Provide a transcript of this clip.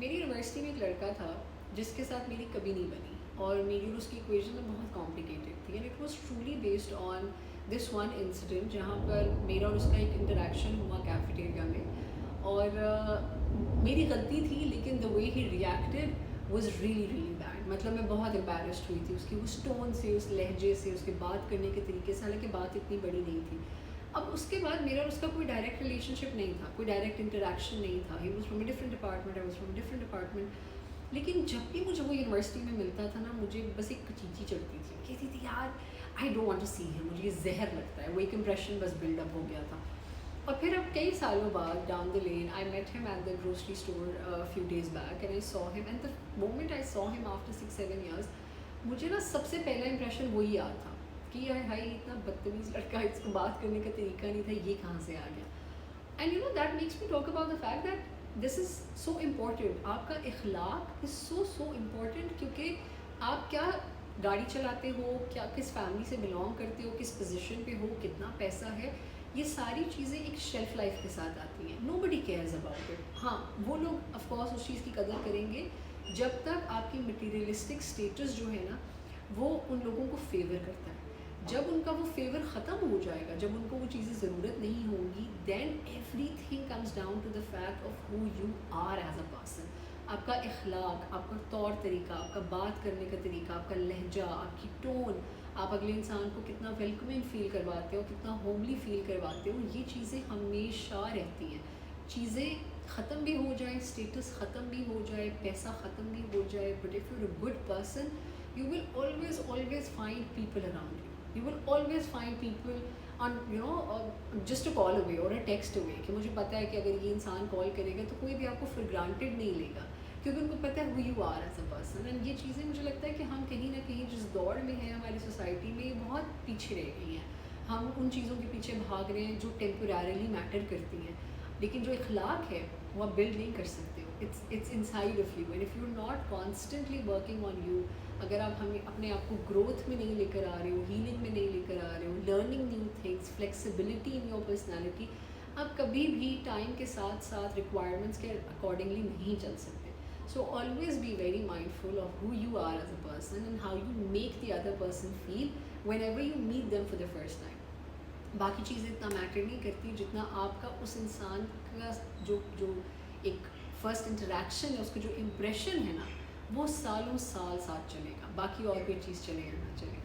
मेरी यूनिवर्सिटी में एक लड़का था जिसके साथ मेरी कभी नहीं बनी, और मेरी और उसकी इक्वेशन में बहुत कॉम्प्लिकेटेड थी, and it was truly based on this one incident जहाँ पर मेरा और उसका एक इंटरेक्शन हुआ कैफेटेरिया में। और मेरी गलती थी, लेकिन the way he reacted was really really bad. मतलब मैं बहुत एम्बैरेस्ड हुई थी उसकी उस टोन से, उस लहजे से, उसके बात करने के तरीके से, हालांकि बात इतनी बड़ी नहीं थी। अब उसके बाद मेरा और उसका कोई डायरेक्ट रिलेशनशिप नहीं था, कोई डायरेक्ट इंटरेक्शन नहीं था। He was from a different department, I was from a different department. लेकिन जब भी मुझे वो यूनिवर्सिटी में मिलता था ना, मुझे बस एक चीची चढ़ती थी, कहती थी यार I don't want to see him, मुझे ये जहर लगता है। वो एक इम्प्रेशन बस बिल्डअप हो गया था। और फिर अब कई सालों बाद down the lane I met him at the grocery store few days back, and I saw him, and the moment I saw him after 6-7 years, मुझे ना सबसे पहला इंप्रेशन वही याद था कि यार हाई इतना बदतमीज़ लड़का, इसको बात करने का तरीका नहीं था, ये कहाँ से आ गया। And you know that makes me talk about the fact that this is so important. आपका इखलाक इज़ सो इम्पॉर्टेंट, क्योंकि आप क्या गाड़ी चलाते हो, क्या किस फैमिली से बिलोंग करते हो, किस पोजीशन पे हो, कितना पैसा है, ये सारी चीज़ें एक शेल्फ लाइफ के साथ आती हैं। Nobody cares about it. हाँ, वो लोग ऑफकोर्स उस चीज़ की कदर करेंगे जब तक आपकी मटीरियलिस्टिक स्टेटस जो है ना, वो उन लोगों को फेवर करता है। जब उनका वो फेवर ख़त्म हो जाएगा, जब उनको वो चीज़ें ज़रूरत नहीं होंगी, then everything comes down to the fact of who you are as a person. आपका इखलाक, आपका तौर तरीका, आपका बात करने का तरीका, आपका लहजा, आपकी टोन, आप अगले इंसान को कितना वेलकमिंग फ़ील करवाते हो, कितना होमली फ़ील करवाते हो, ये चीज़ें हमेशा रहती हैं। चीज़ें ख़त्म भी हो जाए, स्टेटस ख़त्म भी हो जाए, पैसा ख़त्म भी हो जाए, but if you are a good person, you will always find people around you. You will always find people on just a call away or a text away, कि मुझे पता है कि अगर ये इंसान कॉल करेगा तो कोई भी आपको for granted नहीं लेगा, क्योंकि उनको पता है who you are as a person। And ये चीज़ें मुझे लगता है कि हम कहीं ना कहीं जिस दौड़ में हैं हमारी सोसाइटी में, ये बहुत पीछे रह गई हैं। हम उन चीज़ों के पीछे भाग रहे हैं जो टेम्पोरली मैटर करती हैं, लेकिन जो इखलाक है वो आप बिल्ड नहीं कर सकते हो। It's inside of you, and if you are not constantly working on you, अगर आप हमें अपने आप को ग्रोथ में नहीं लेकर आ रहे हो, हीलिंग में नहीं लेकर आ रहे हो, learning new things, flexibility in your personality, आप कभी भी टाइम के साथ साथ रिक्वायरमेंट्स के अकॉर्डिंगली नहीं चल सकते। So always be very mindful of who you are as a person and how you make the other person feel whenever you meet them for the first time. बाकी चीज़ें इतना matter नहीं करती जितना आपका उस इंसान का जो जो एक फर्स्ट इंटरेक्शन है, उसका जो इम्प्रेशन है ना, वो सालों साल साथ चलेगा, बाकी और कोई चीज़ चले या ना चले।